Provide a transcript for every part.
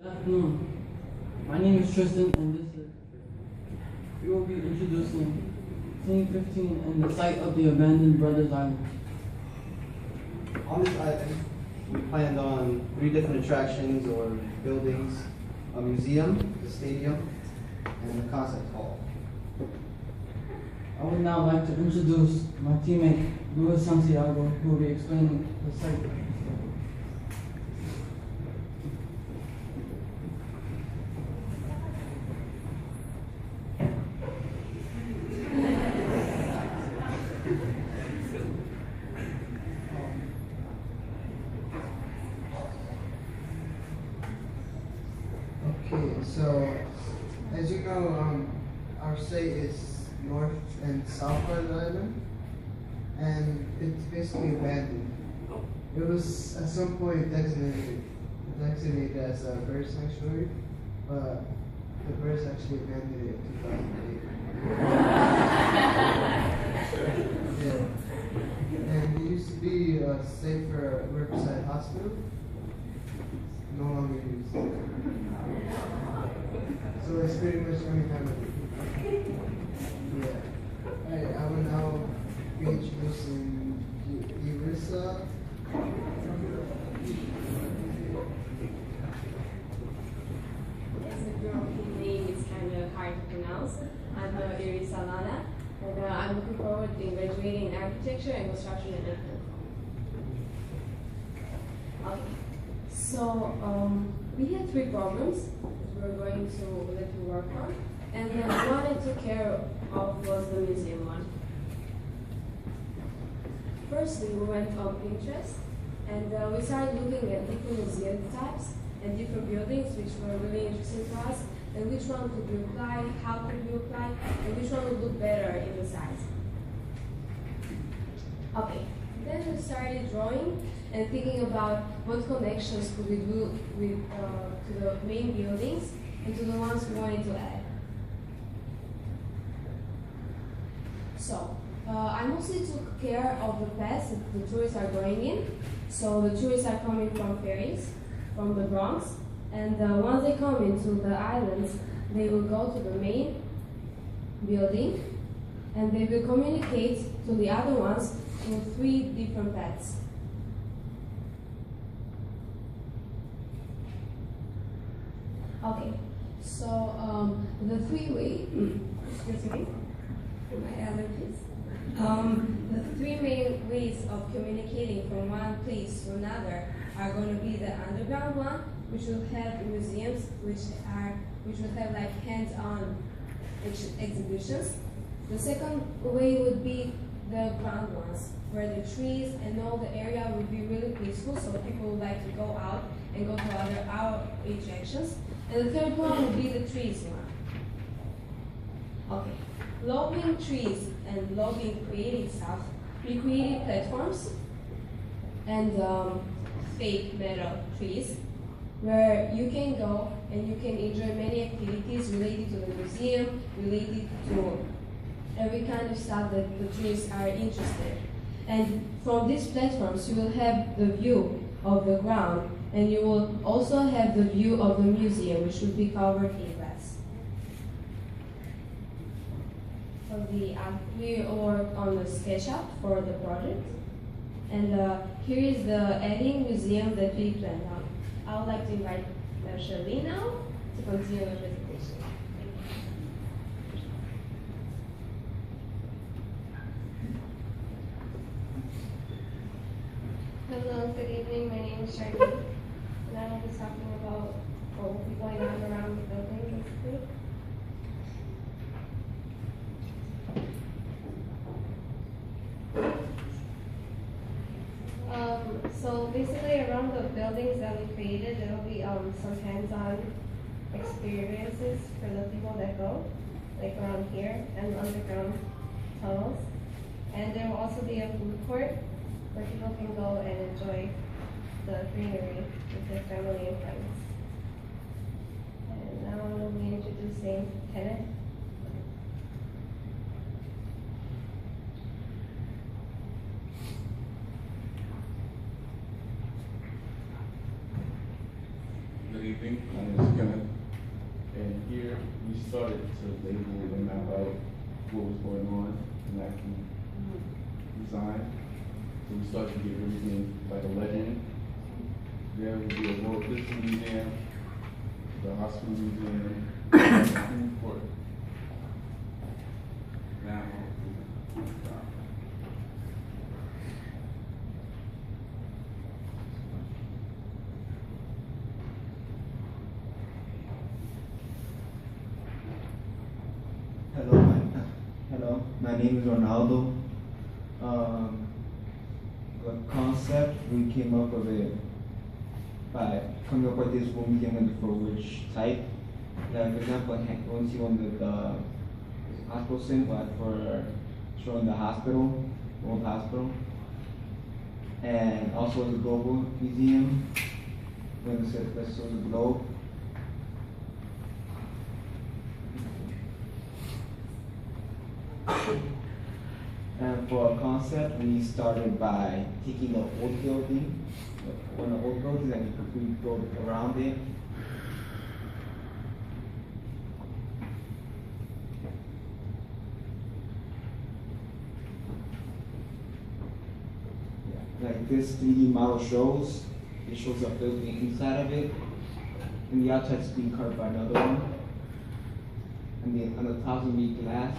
Good afternoon. My name is Tristan, and we will be introducing Scene 15 and the site of the abandoned Brothers Island. On this island, we planned on 3 different attractions or buildings: a museum, a stadium, and a concert hall. I would now like to introduce my teammate, Luis Santiago, who will be explaining the site. Okay, so as you know, our state is north and south part of the island, and it's basically abandoned. It was at some point designated as a bird sanctuary, but the birds actually abandoned it in 2008. Yeah. And it used to be safe for Riverside Hospital. No longer used. So it's pretty much unaccounted. Yeah. Alright, I will now be introducing Yessi. Yes, the girl name is kind of hard to pronounce. I'm Yessi, and I'm looking forward to graduating in architecture and construction management. Okay. So we had 3 problems that we're going to let you work on, and the one I took care of was the museum one. Firstly, we went on Pinterest, and we started looking at different museum types and different buildings which were really interesting to us, and which one could we apply, how could we apply, and which one would look better in the size. Okay, then we started drawing and thinking about what connections could we do with to the main buildings and to the ones we wanted to add. So, I mostly took care of the paths that the tourists are going in. So the tourists are coming from ferries, from the Bronx, and once they come into the islands, they will go to the main building, and they will communicate to the other ones through 3 different paths. Okay, so the 3 ways, excuse me, my allergies. The 3 main ways of communicating from one place to another are going to be the underground one, which will have museums, which will have like hands-on exhibitions. The second way would be the ground ones, where the trees and all the area would be really peaceful, so people would like to go out and go to other attractions. And the third one would be the trees one. Okay, low-being trees and low-being creating stuff, we created platforms and fake metal trees where you can go and you can enjoy many activities related to the museum, related to every kind of stuff that the tourists are interested. And from these platforms, you will have the view of the ground, and you will also have the view of the museum, which will be covered in glass. So we worked on the SketchUp for the project, and here is the adding museum that we planned on. I would like to invite Shirley now to continue the presentation. Hello, good evening. My name is Charlie, and I will be talking about what will be going on around the building, basically. So basically, around the buildings that we created, there will be some hands-on experiences for the people that go, like around here and underground tunnels. And there will also be a food court where people can go and enjoy the greenery with their family and friends. And now we'll be introducing Kenneth. Good evening. My name is Kenneth. And here we started to label and map out what was going on in that design. So we started to give everything like a legend. There will be a World History Museum, the Hospital Museum, and the food court. Now, Hello, my name is Ronaldo. The concept, we came up with it by coming up with this one museum for which type. Like, for example, when you see one of the hospital symbol for showing the hospital, old hospital. And also the global museum, when it says let's show the globe. And for a concept, we started by taking the old building, one of the old buildings, and we built around it. Like this 3D model shows, it shows a building inside of it, and the outside is being covered by another one. And then on the top will be glass.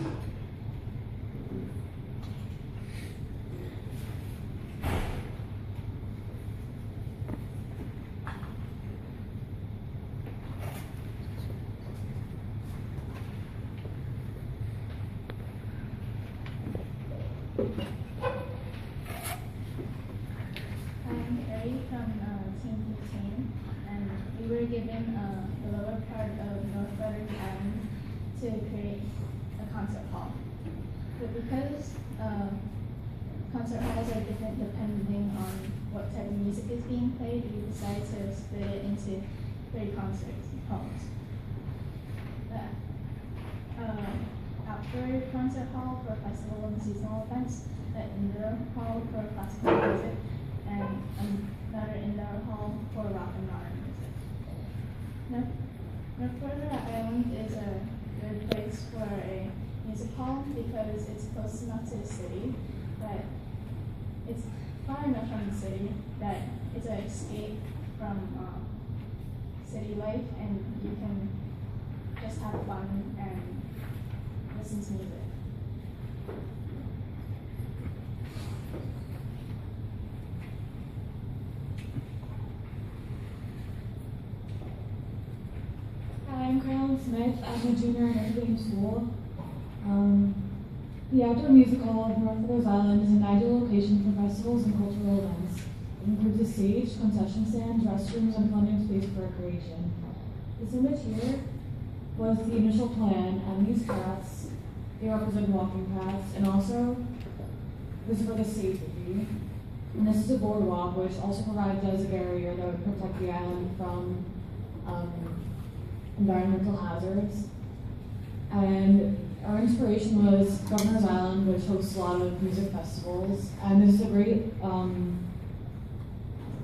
I'm Carrie from Team 15, and we were given the lower part of North Rutherford Island to create a concert hall. But because concert halls are different depending on what type of music is being played, we decided to split it into 3 concert halls. Outdoor concert hall for festival and seasonal events, the indoor hall for classical music, and another indoor hall for rock and modern music. North Florida Island is a good place for a music hall because it's close enough to the city, but it's far enough from the city that it's an escape from city life, and you can just have fun and listen to music. Hi, I'm Carolyn Smith. I'm a junior in Notre Dame School. The outdoor music hall of North Rose Island is an ideal location for festivals and cultural events. It includes a stage, concession stands, restrooms, and plenty of space for recreation. This image here was the initial plan, and these paths, they represent walking paths, and also this is for the safety. And this is a boardwalk, which also provides as a barrier that would protect the island from environmental hazards. And our inspiration was Governor's Island, which hosts a lot of music festivals. And this is a great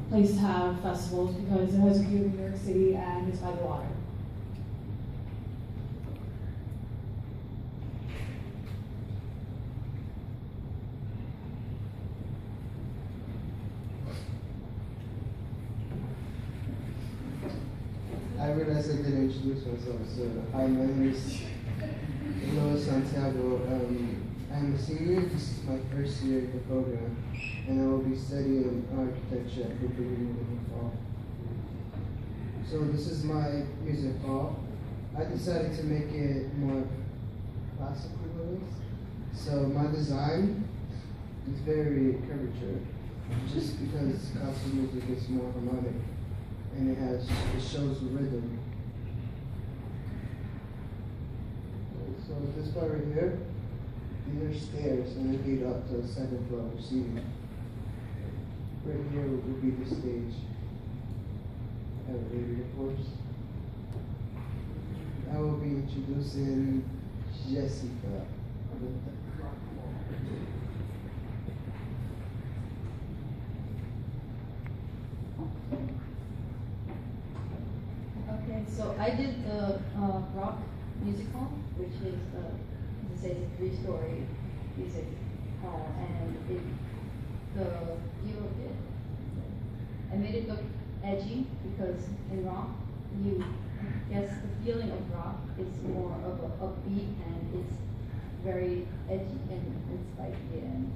place to have festivals because it has a view of New York City and it's by the water. I realized I didn't introduce myself, so hi, my name is Santiago. I'm a senior. This is my first year in the program, and I will be studying architecture at Cooper University in the fall. So this is my music hall. I decided to make it more classical release. So my design is very curvature, just because classical music is more harmonic, and it shows the rhythm. So this part right here, these are stairs, and they lead up to the second floor seating. Right here would be the stage. Elevator, of course. I will be introducing Jessica. Okay, Okay, so I did the rock music hall, which is, as I say, it's a 3-story music hall, and I made it look edgy because in rock, I guess the feeling of rock is more of a upbeat and it's very edgy and spiky and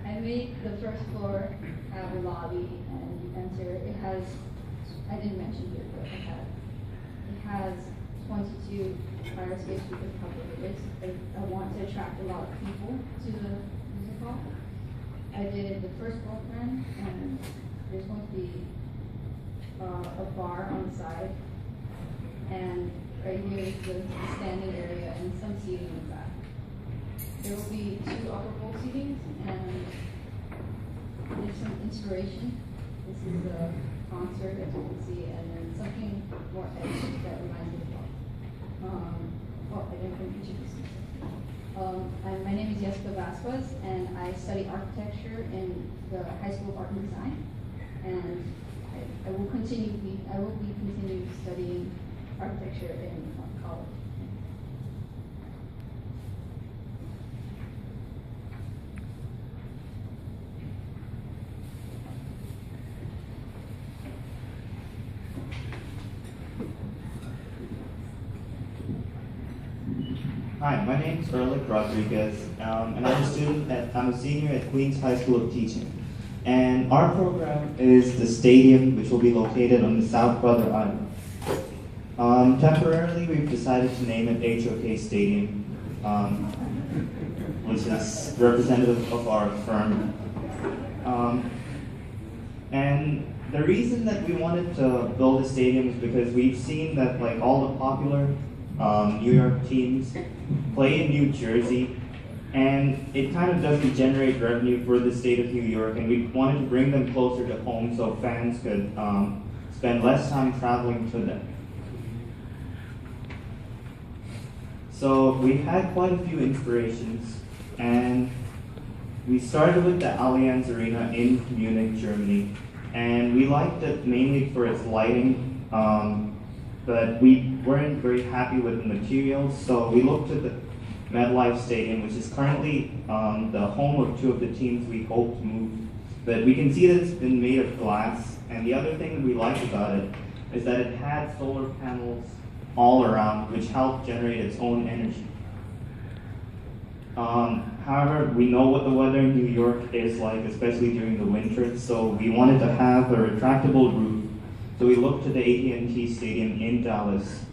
I made the first floor have a lobby and you enter. It has, I didn't mention here, but it has 22 fire escapes because of how big it is. I want to attract a lot of people to the music hall. I did the first floor plan and there's going to be a bar on the side and right here is the standing area and some seating in the back. There will be 2 upper bowl seatings and there's some inspiration. This is a concert, as you can see, and then something more edgy that reminds me of rock. I didn't introduce myself. My name is Yessi Vasquez, and I study architecture in the High School of Art and Design, and I will be continuing studying architecture in college. Hi, my name is Erlich Rodriguez, and I'm a senior at Queens High School of Teaching. And our program is the stadium, which will be located on the South Brother Island. Temporarily, we've decided to name it HOK Stadium, which is representative of our firm. And the reason that we wanted to build a stadium is because we've seen that like all the popular New York teams play in New Jersey, and it kind of doesn't generate revenue for the state of New York, and we wanted to bring them closer to home so fans could spend less time traveling to them. So we've had quite a few inspirations, and we started with the Allianz Arena in Munich, Germany, and we liked it mainly for its lighting, but we weren't very happy with the materials, so we looked at the MetLife Stadium, which is currently the home of 2 of the teams we hope to move. But we can see that it's been made of glass, and the other thing that we liked about it is that it had solar panels all around, which helped generate its own energy. However, we know what the weather in New York is like, especially during the winter, so we wanted to have a retractable roof. So we looked to the AT&T Stadium in Dallas,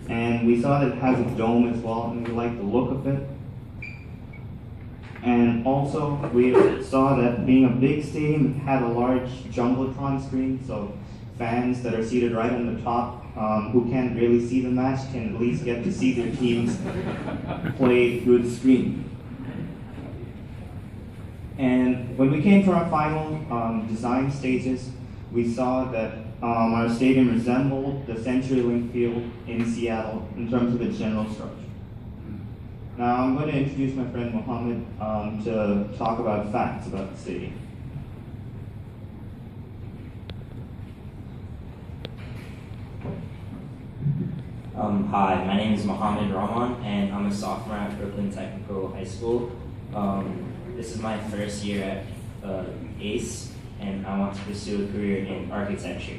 and we saw that it has a dome as well, and we liked the look of it. And also, we saw that being a big stadium, it had a large jumbotron screen, so fans that are seated right on the top, who can't really see the match, can at least get to see their teams play through the screen. And when we came to our final design stages, we saw that our stadium resembled the CenturyLink Field in Seattle in terms of its general structure. Now I'm going to introduce my friend Mohammed to talk about facts about the stadium. Hi, my name is Mohammed Rahman, and I'm a sophomore at Brooklyn Technical High School. This is my first year at ACE, and I want to pursue a career in architecture.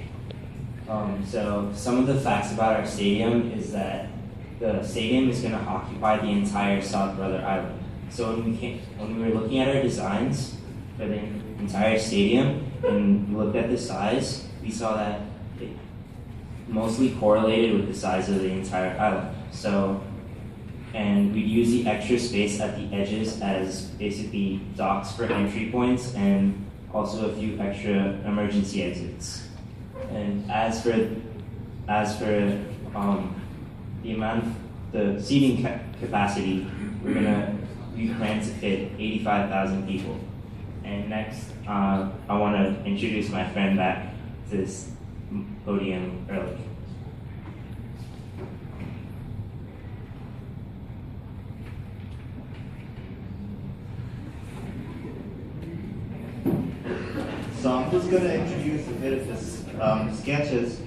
So some of the facts about our stadium is that the stadium is going to occupy the entire South Brother Island. So when we were looking at our designs for the entire stadium and we looked at the size, we saw that it mostly correlated with the size of the entire island. And we'd use the extra space at the edges as basically docks for entry points and also a few extra emergency exits. And as for the seating capacity, we plan to fit 85,000 people. And next, I want to introduce my friend back to this podium early. So I'm just going to introduce a bit of this sketches